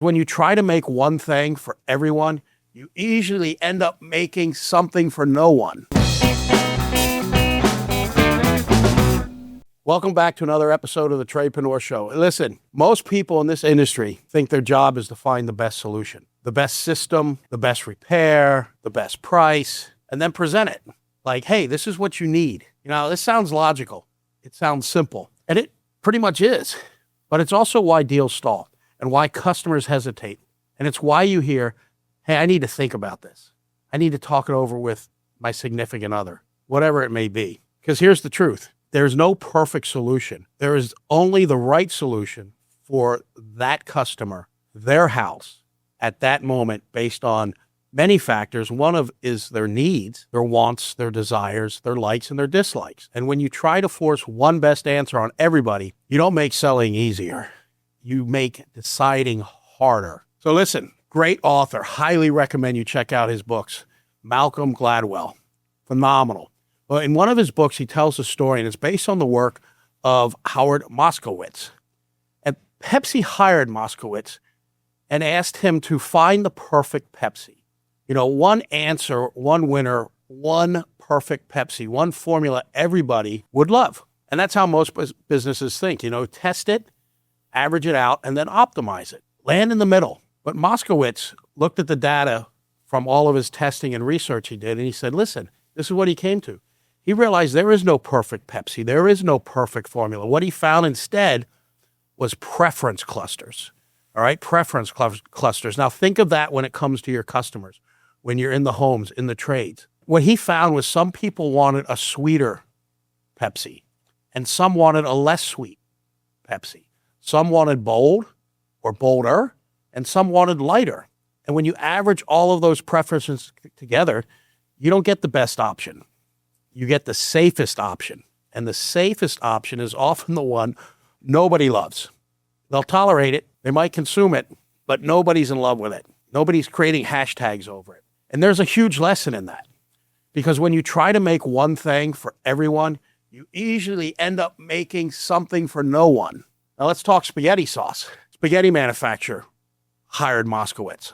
When you try to make one thing for everyone, you usually end up making something for no one. Welcome back to another episode of the Tradepreneur Show. Listen, most people in this industry think their job is to find the best solution, the best system, the best repair, the best price, and then present it. Like, hey, this is what you need. You know, this sounds logical. It sounds simple. And it pretty much is. But it's also why deals stall and why customers hesitate. And it's why you hear, hey, I need to think about this. I need to talk it over with my significant other, whatever it may be. Because here's the truth. There's no perfect solution. There is only the right solution for that customer, their house, at that moment based on many factors. One of is their needs, their wants, their desires, their likes and their dislikes. And when you try to force one best answer on everybody, you don't make selling easier. You make deciding harder. So listen, great author. Highly recommend you check out his books. Malcolm Gladwell. Phenomenal. Well, in one of his books, he tells a story, and it's based on the work of Howard Moskowitz. And Pepsi hired Moskowitz and asked him to find the perfect Pepsi. You know, one answer, one winner, one perfect Pepsi, one formula everybody would love. And that's how most businesses think. You know, test it, average it out, and then optimize it. Land in the middle. But Moskowitz looked at the data from all of his testing and research he did, and he said, listen, this is what he came to. He realized there is no perfect Pepsi. There is no perfect formula. What he found instead was preference clusters. All right, preference clusters. Now think of that when it comes to your customers, when you're in the homes, in the trades. What he found was some people wanted a sweeter Pepsi, and some wanted a less sweet Pepsi. Some wanted bold or bolder, and some wanted lighter. And when you average all of those preferences together, you don't get the best option. You get the safest option. And the safest option is often the one nobody loves. They'll tolerate it. They might consume it, but nobody's in love with it. Nobody's creating hashtags over it. And there's a huge lesson in that. Because when you try to make one thing for everyone, you usually end up making something for no one. Now let's talk spaghetti sauce. Spaghetti manufacturer hired Moskowitz,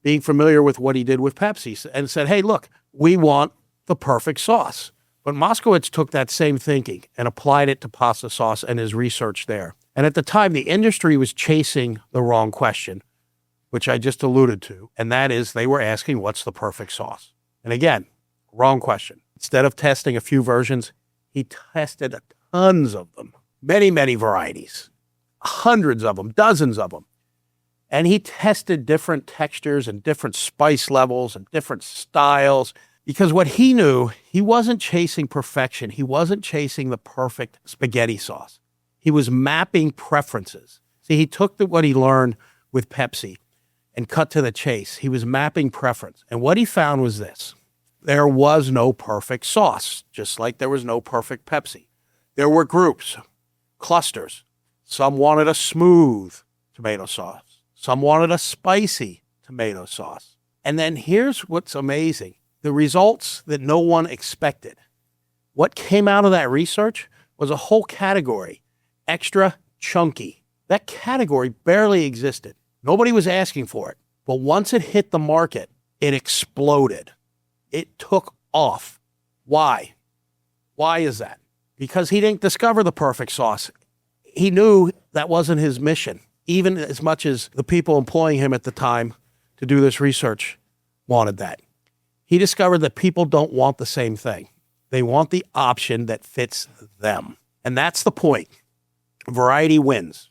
being familiar with what he did with Pepsi, and said, hey, look, we want the perfect sauce. But Moskowitz took that same thinking and applied it to pasta sauce and his research there. And at the time, the industry was chasing the wrong question, which I just alluded to, and that is they were asking, what's the perfect sauce? And again, wrong question. Instead of testing a few versions, he tested tons of them, many, many varieties, hundreds of them, dozens of them. And he tested different textures and different spice levels and different styles, because what he knew, he wasn't chasing perfection. He wasn't chasing the perfect spaghetti sauce. He was mapping preferences. See, he took what he learned with Pepsi and cut to the chase. He was mapping preference. And what he found was this. There was no perfect sauce, just like there was no perfect Pepsi. There were groups, clusters. Some wanted a smooth tomato sauce. Some wanted a spicy tomato sauce. And then here's what's amazing. The results that no one expected. What came out of that research was a whole category, extra chunky. That category barely existed. Nobody was asking for it. But once it hit the market, it exploded. It took off. Why? Why is that? Because he didn't discover the perfect sauce. He knew that wasn't his mission, even as much as the people employing him at the time to do this research wanted that. He discovered that people don't want the same thing. They want the option that fits them. And that's the point. Variety wins.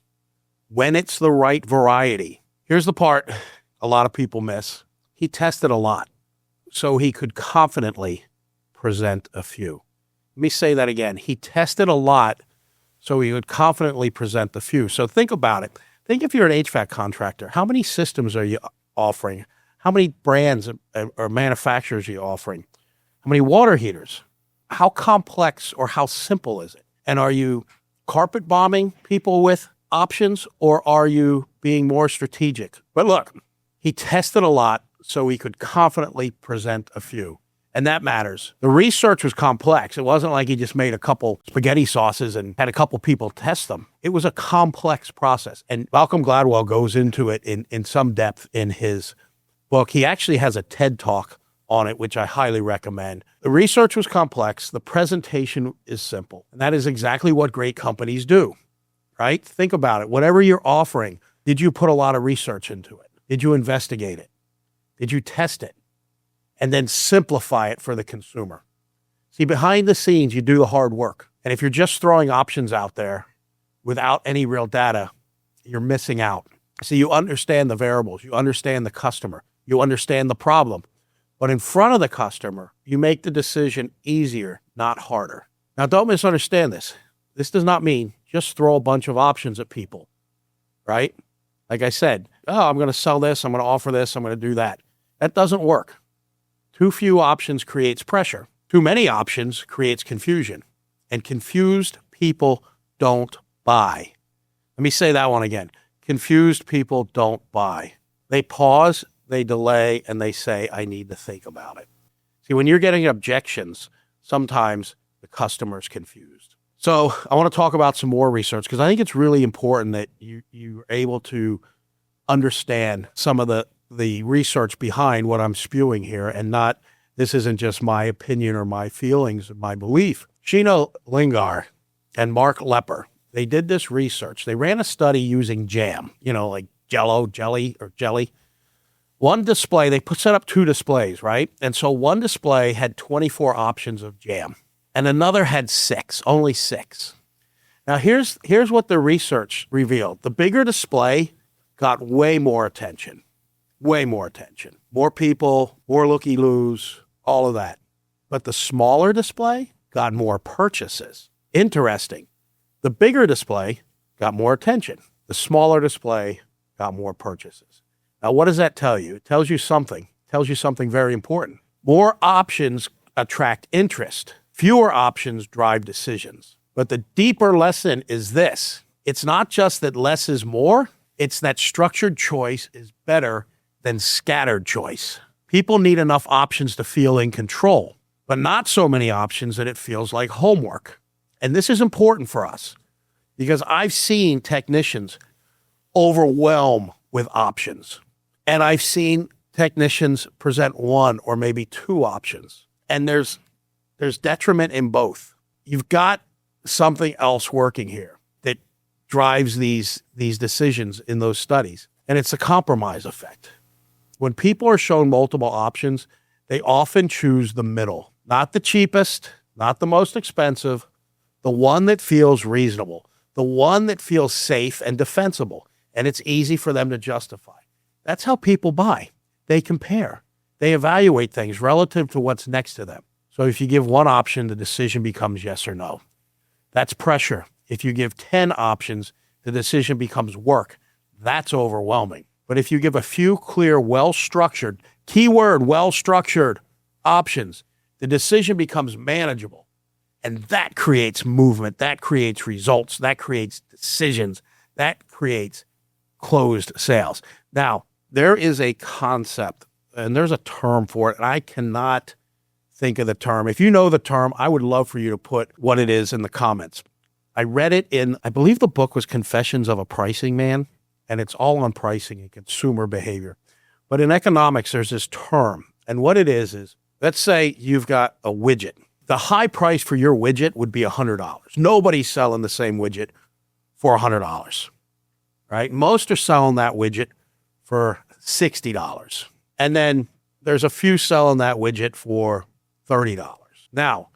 When it's the right variety. Here's the part a lot of people miss. He tested a lot so he could confidently present a few. Let me say that again. He tested a lot so he would confidently present the few. So think about it. Think if you're an HVAC contractor, how many systems are you offering? How many brands or manufacturers are you offering? How many water heaters? How complex or how simple is it? And are you carpet bombing people with options, or are you being more strategic? But look, he tested a lot so he could confidently present a few. And that matters. The research was complex. It wasn't like he just made a couple spaghetti sauces and had a couple people test them. It was a complex process. And Malcolm Gladwell goes into it in some depth in his book. He actually has a TED Talk on it, which I highly recommend. The research was complex. The presentation is simple. And that is exactly what great companies do, right? Think about it. Whatever you're offering, did you put a lot of research into it? Did you investigate it? Did you test it? And then simplify it for the consumer. See, behind the scenes, you do the hard work. And if you're just throwing options out there without any real data, you're missing out. See, you understand the variables. You understand the customer. You understand the problem. But in front of the customer, you make the decision easier, not harder. Now, don't misunderstand this. This does not mean just throw a bunch of options at people, right? Like I said, oh, I'm going to sell this, I'm going to offer this, I'm going to do that. That doesn't work. Too few options creates pressure. Too many options creates confusion. And confused people don't buy. Let me say that one again. Confused people don't buy. They pause, they delay, and they say, I need to think about it. See, when you're getting objections, sometimes the customer's confused. So I want to talk about some more research because I think it's really important that you're able to understand some of the research behind what I'm spewing here and not, this isn't just my opinion or my feelings or my belief. Sheena Lingar and Mark Lepper, they did this research. They ran a study using jam, like jelly. One display, they set up 2 displays, right? And so one display had 24 options of jam and another had 6, only 6. Now here's what the research revealed. The bigger display got way more attention. More people, more looky-loos, all of that. But the smaller display got more purchases. Interesting. The bigger display got more attention. The smaller display got more purchases. Now, what does that tell you? It tells you something. It tells you something very important. More options attract interest. Fewer options drive decisions. But the deeper lesson is this. It's not just that less is more. It's that structured choice is better than scattered choice. People need enough options to feel in control, but not so many options that it feels like homework. And this is important for us because I've seen technicians overwhelm with options. And I've seen technicians present 1 or maybe 2 options. And there's detriment in both. You've got something else working here that drives these decisions in those studies. And it's a compromise effect. When people are shown multiple options, they often choose the middle, not the cheapest, not the most expensive, the one that feels reasonable, the one that feels safe and defensible, and it's easy for them to justify. That's how people buy. They compare. They evaluate things relative to what's next to them. So if you give 1 option, the decision becomes yes or no. That's pressure. If you give 10 options, the decision becomes work. That's overwhelming. But if you give a few clear, well-structured, keyword well-structured options, the decision becomes manageable. And that creates movement. That creates results. That creates decisions. That creates closed sales. Now, there is a concept, and there's a term for it, and I cannot think of the term. If you know the term, I would love for you to put what it is in the comments. I read it in, I believe the book was Confessions of a Pricing Man, and it's all on pricing and consumer behavior. But in economics, there's this term, and what it is let's say you've got a widget. The high price for your widget would be $100. Nobody's selling the same widget for $100, right? Most are selling that widget for $60. And then there's a few selling that widget for $30. Now,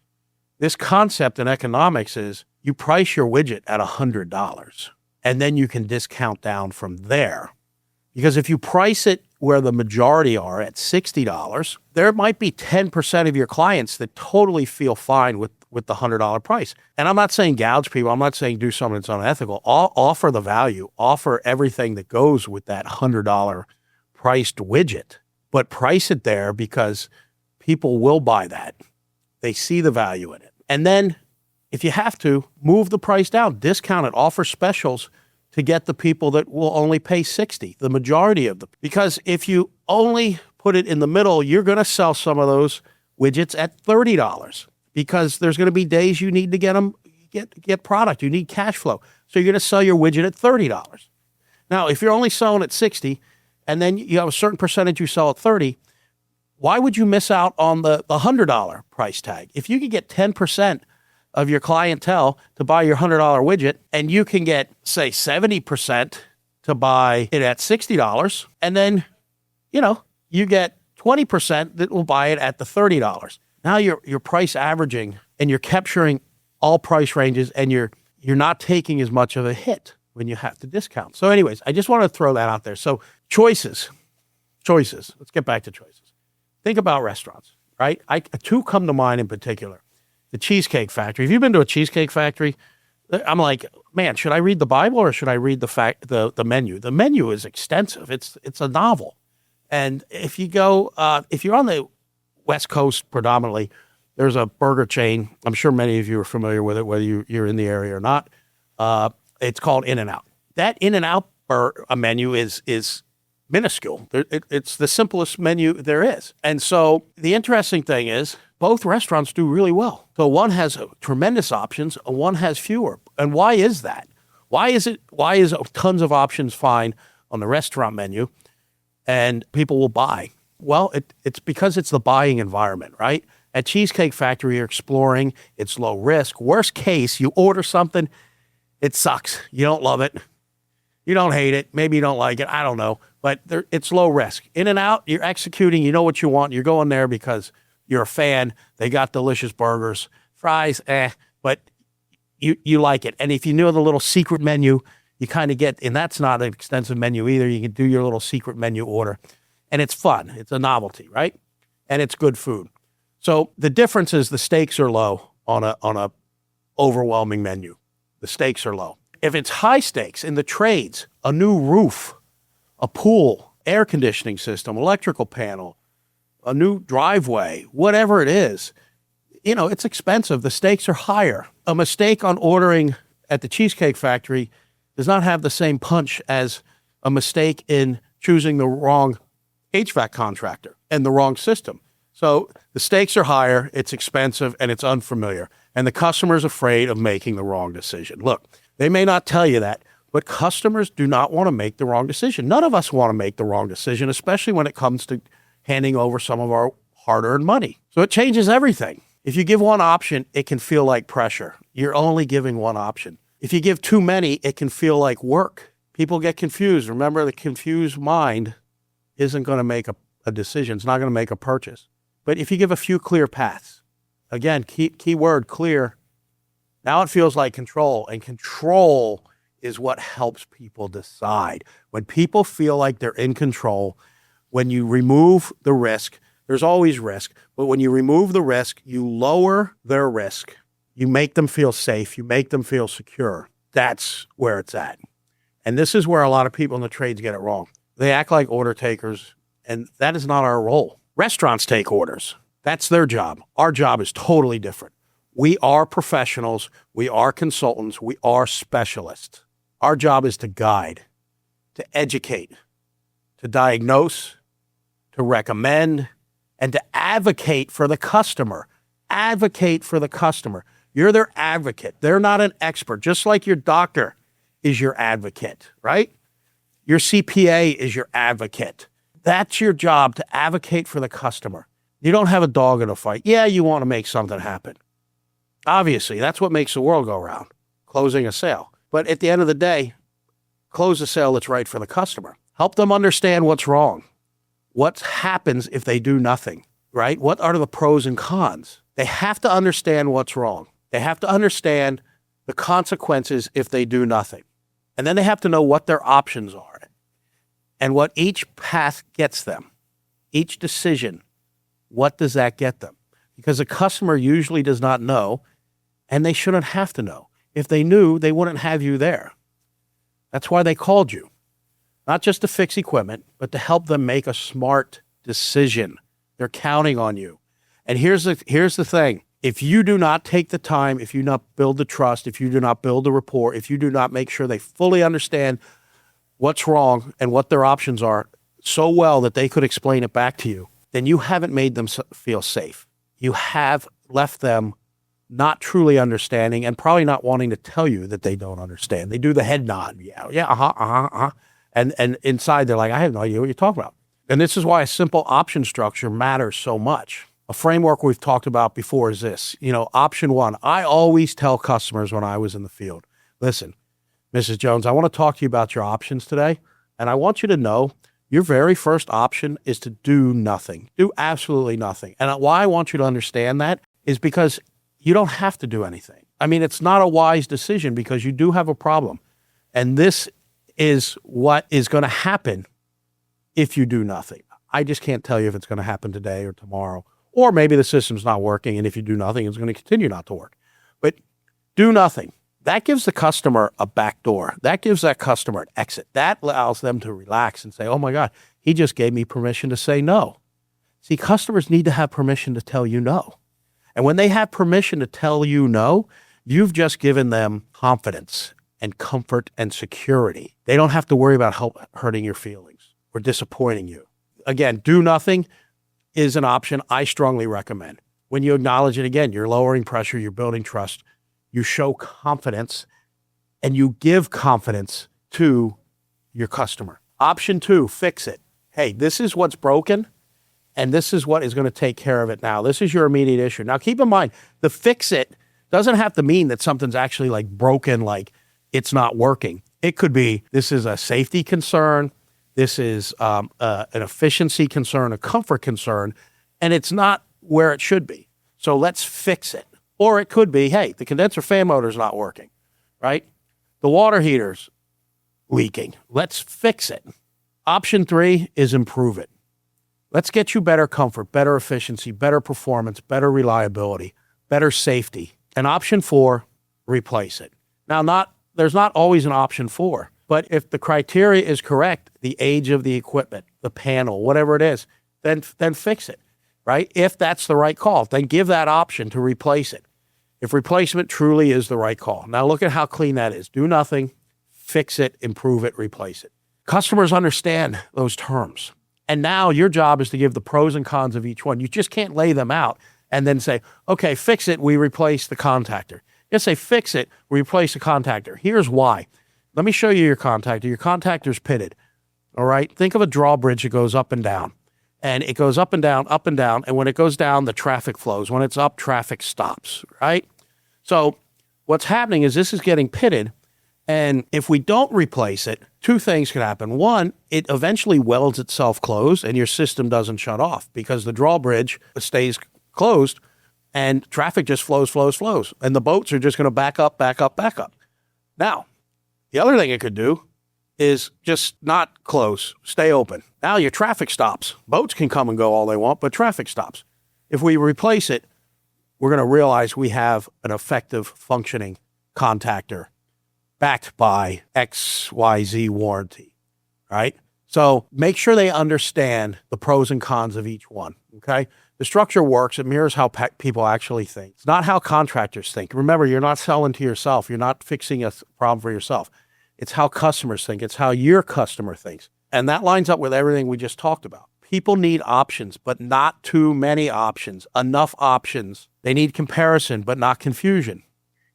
this concept in economics is you price your widget at $100 and then you can discount down from there. Because if you price it where the majority are at $60, there might be 10% of your clients that totally feel fine with the $100 price. And I'm not saying gouge people. I'm not saying do something that's unethical. Offer the value. Offer everything that goes with that $100 priced widget. But price it there because people will buy that. They see the value in it. And then if you have to, move the price down. Discount it. Offer specials to get the people that will only pay $60, the majority of them. Because if you only put it in the middle, you're going to sell some of those widgets at $30 because there's going to be days you need to get product. You need cash flow. So you're going to sell your widget at $30. Now, if you're only selling at 60 and then you have a certain percentage you sell at 30, why would you miss out on the $100 price tag? If you could get 10% of your clientele to buy your $100 widget and you can get, say, 70% to buy it at $60, and then, you get 20% that will buy it at the $30. Now you're price averaging and you're capturing all price ranges and you're not taking as much of a hit when you have to discount. So anyways, I just want to throw that out there. So choices. Let's get back to choices. Think about restaurants, right? Two come to mind in particular. The Cheesecake Factory. Have you been to a Cheesecake Factory? I'm like, man, should I read the Bible or should I read the menu? The menu is extensive. It's a novel. And if you go, if you're on the West Coast predominantly, there's a burger chain. I'm sure many of you are familiar with it, whether you're in the area or not. It's called In-N-Out. That In-N-Out menu is minuscule. It's the simplest menu there is. And so the interesting thing is both restaurants do really well. So one has tremendous options, and one has fewer. And why is that? Why is tons of options fine on the restaurant menu and people will buy? Well, it's because it's the buying environment, right? At Cheesecake Factory, you're exploring. It's low risk. Worst case, you order something, it sucks. You don't love it. You don't hate it. Maybe you don't like it. I don't know. But it's low risk. In-N-Out, you're executing. You know what you want. You're going there because you're a fan. They got delicious burgers. Fries, but you like it. And if you know the little secret menu, you kind of get, and that's not an extensive menu either. You can do your little secret menu order. And it's fun. It's a novelty, right? And it's good food. So the difference is the stakes are low on a overwhelming menu. The stakes are low. If it's high stakes in the trades, a new roof, a pool, air conditioning system, electrical panel, a new driveway, whatever it is, it's expensive. The stakes are higher. A mistake on ordering at the Cheesecake Factory does not have the same punch as a mistake in choosing the wrong HVAC contractor and the wrong system. So the stakes are higher, it's expensive, and it's unfamiliar. And the customer's afraid of making the wrong decision. Look, they may not tell you that, but customers do not want to make the wrong decision. None of us want to make the wrong decision, especially when it comes to handing over some of our hard-earned money. So it changes everything. If you give one option, it can feel like pressure. You're only giving one option. If you give too many, it can feel like work. People get confused. Remember, the confused mind isn't going to make a decision. It's not going to make a purchase. But if you give a few clear paths, again, key word, clear, now it feels like control. And control is what helps people decide. When people feel like they're in control, when you remove the risk, there's always risk, but when you remove the risk, you lower their risk. You make them feel safe. You make them feel secure. That's where it's at. And this is where a lot of people in the trades get it wrong. They act like order takers, and that is not our role. Restaurants take orders. That's their job. Our job is totally different. We are professionals. We are consultants. We are specialists. Our job is to guide, to educate, to diagnose, to recommend, and to advocate for the customer. Advocate for the customer. You're their advocate. They're not an expert, just like your doctor is your advocate, right? Your CPA is your advocate. That's your job, to advocate for the customer. You don't have a dog in a fight. Yeah, you want to make something happen. Obviously, that's what makes the world go round, closing a sale. But at the end of the day, close a sale that's right for the customer. Help them understand what's wrong. What happens if they do nothing, right? What are the pros and cons? They have to understand what's wrong. They have to understand the consequences if they do nothing. And then they have to know what their options are and what each path gets them. Each decision, what does that get them? Because the customer usually does not know, and they shouldn't have to know. If they knew, they wouldn't have you there. That's why they called you. Not just to fix equipment, but to help them make a smart decision. They're counting on you. And here's the thing. If you do not take the time, if you do not build the trust, if you do not build the rapport, if you do not make sure they fully understand what's wrong and what their options are so well that they could explain it back to you, then you haven't made them feel safe. you have left them not truly understanding and probably not wanting to tell you that they don't understand. They do the head nod. Yeah. And inside they're like, I have no idea what you're talking about. And this is why a simple option structure matters so much. A framework we've talked about before is this. Option one, I always tell customers when I was in the field, listen, Mrs. Jones, I want to talk to you about your options today. And I want you to know your very first option is to do nothing. Do absolutely nothing. And why I want you to understand that is because you don't have to do anything. I mean, it's not a wise decision because you do have a problem. And this is what is going to happen if you do nothing. I just can't tell you if it's going to happen today or tomorrow. Or maybe the system's not working, and if you do nothing, it's going to continue not to work. But do nothing. That gives the customer a back door. That gives that customer an exit. That allows them to relax and say, oh my God, he just gave me permission to say no. See, customers need to have permission to tell you no. And when they have permission to tell you no, you've just given them confidence and comfort and security. They don't have to worry about hurting your feelings or disappointing you. Again, do nothing is an option I strongly recommend. When you acknowledge it, again, you're lowering pressure, you're building trust, you show confidence, and you give confidence to your customer. Option two, fix it. Hey, this is what's broken, and this is what is going to take care of it now. This is your immediate issue. Now, keep in mind, the fix it doesn't have to mean that something's actually like broken, like it's not working. It could be, this is a safety concern. This is an efficiency concern, a comfort concern, and it's not where it should be. So let's fix it. Or it could be, hey, the condenser fan motor is not working, right? The water heater's leaking. Let's fix it. Option three is improve it. Let's get you better comfort, better efficiency, better performance, better reliability, better safety. And option four, replace it. Now, there's not always an option four, but if the criteria is correct, the age of the equipment, the panel, whatever it is, then fix it, right? If that's the right call, then give that option to replace it. If replacement truly is the right call. Now look at how clean that is. Do nothing, fix it, improve it, replace it. Customers understand those terms. And now your job is to give the pros and cons of each one. You just can't lay them out and then say, okay, fix it, we replace the contactor. Just say, fix it, we replace the contactor. Here's why. Let me show you your contactor. Your contactor's pitted, all right? Think of a drawbridge that goes up and down. And it goes up and down, and when it goes down, the traffic flows. When it's up, traffic stops, right? So what's happening is this is getting pitted, and if we don't replace it, two things could happen. One, it eventually welds itself closed, and your system doesn't shut off because the drawbridge stays closed, and traffic just flows, and the boats are just going to back up. Now, the other thing it could do is just not close, stay open. Now your traffic stops. Boats can come and go all they want, but traffic stops. If we replace it, we're going to realize we have an effective functioning contactor backed by XYZ warranty, right? So make sure they understand the pros and cons of each one, okay? The structure works. It mirrors how people actually think. It's not how contractors think. Remember, you're not selling to yourself. You're not fixing a problem for yourself. It's how customers think. It's how your customer thinks. And that lines up with everything we just talked about. People need options, but not too many options. Enough options. They need comparison, but not confusion.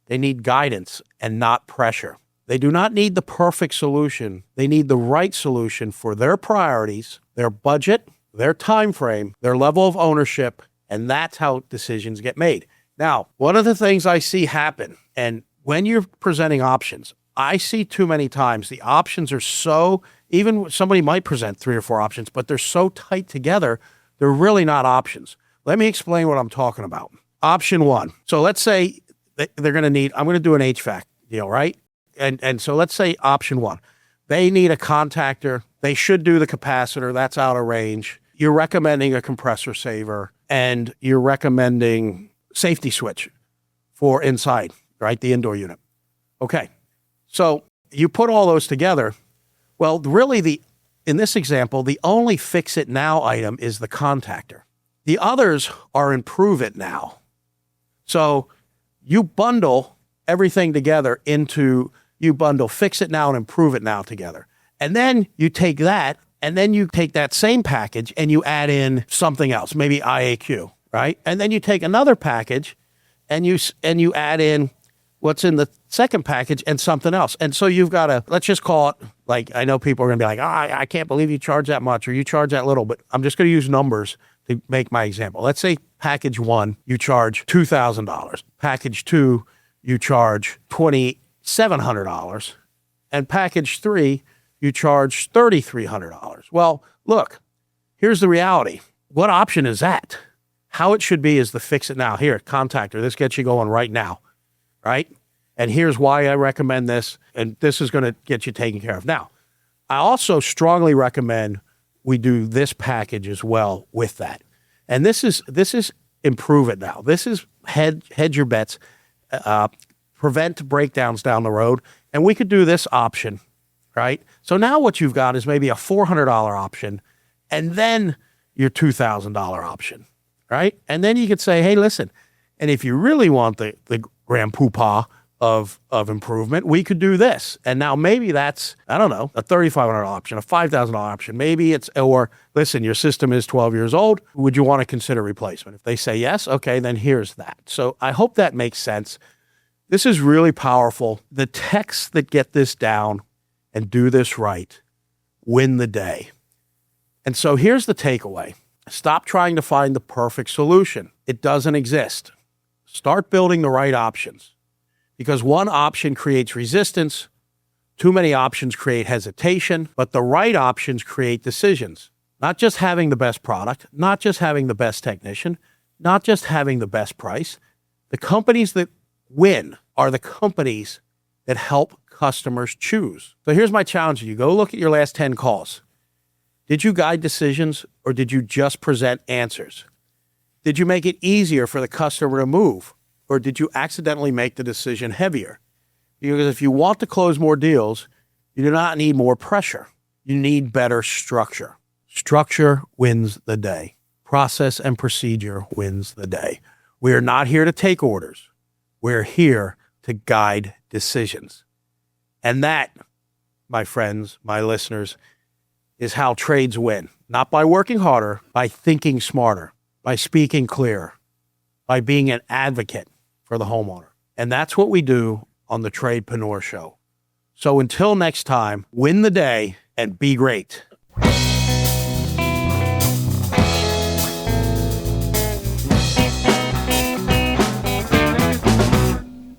They need guidance and not pressure. They do not need the perfect solution. They need the right solution for their priorities, their budget, their time frame, their level of ownership, and that's how decisions get made. Now, one of the things I see happen, and when you're presenting options, I see too many times the options are so, even somebody might present 3 or 4 options, but they're so tight together, they're really not options. Let me explain what I'm talking about. Option 1. So let's say they're going to need, I'm going to do an HVAC deal, right? And so let's say option 1. They need a contactor. They should do the capacitor. That's out of range. You're recommending a compressor saver, and you're recommending safety switch for inside, right? The indoor unit. Okay. So you put all those together. Well, really, in this example, the only fix it now item is the contactor. The others are improve it now. So you bundle everything together you bundle fix it now and improve it now together. And then you take that, and then you take that same package and you add in something else, maybe IAQ, right? And then you take another package and you add in what's in the second package and something else. And so you've got to, let's just call it, like, I know people are going to be like, I can't believe you charge that much or you charge that little, but I'm just going to use numbers to make my example. Let's say package 1, you charge $2,000. Package 2, you charge $2,700. And package 3, you charge $3,300. Well, look, here's the reality. What option is that? How it should be is the fix it now. Here, contactor, this gets you going right now, right? And here's why I recommend this, and this is going to get you taken care of. Now, I also strongly recommend we do this package as well with that. And this is improve it now. This is hedge your bets, prevent breakdowns down the road, and we could do this option, right? So now what you've got is maybe a $400 option, and then your $2,000 option, right? And then you could say, hey, listen, and if you really want the grand poopah of improvement, we could do this. And now maybe that's, I don't know, a $3,500 option, a $5,000 option. Maybe it's, or listen, your system is 12 years old. Would you want to consider replacement? If they say yes, okay, then here's that. So I hope that makes sense. This is really powerful. The techs that get this down and do this right win the day. And so here's the takeaway. Stop trying to find the perfect solution. It doesn't exist. Start building the right options, because one option creates resistance. Too many options create hesitation, but the right options create decisions. Not just having the best product, not just having the best technician, not just having the best price. The companies that win are the companies that help customers choose. So here's my challenge to you. Go look at your last 10 calls. Did you guide decisions, or did you just present answers? Did you make it easier for the customer to move, or did you accidentally make the decision heavier? Because if you want to close more deals, you do not need more pressure. You need better structure. Structure wins the day. Process and procedure wins the day. We are not here to take orders. We're here to guide decisions. And that, my friends, my listeners, is how trades win. Not by working harder, by thinking smarter, by speaking clearer, by being an advocate for the homeowner. And that's what we do on the Tradepreneur Show. So until next time, win the day and be great.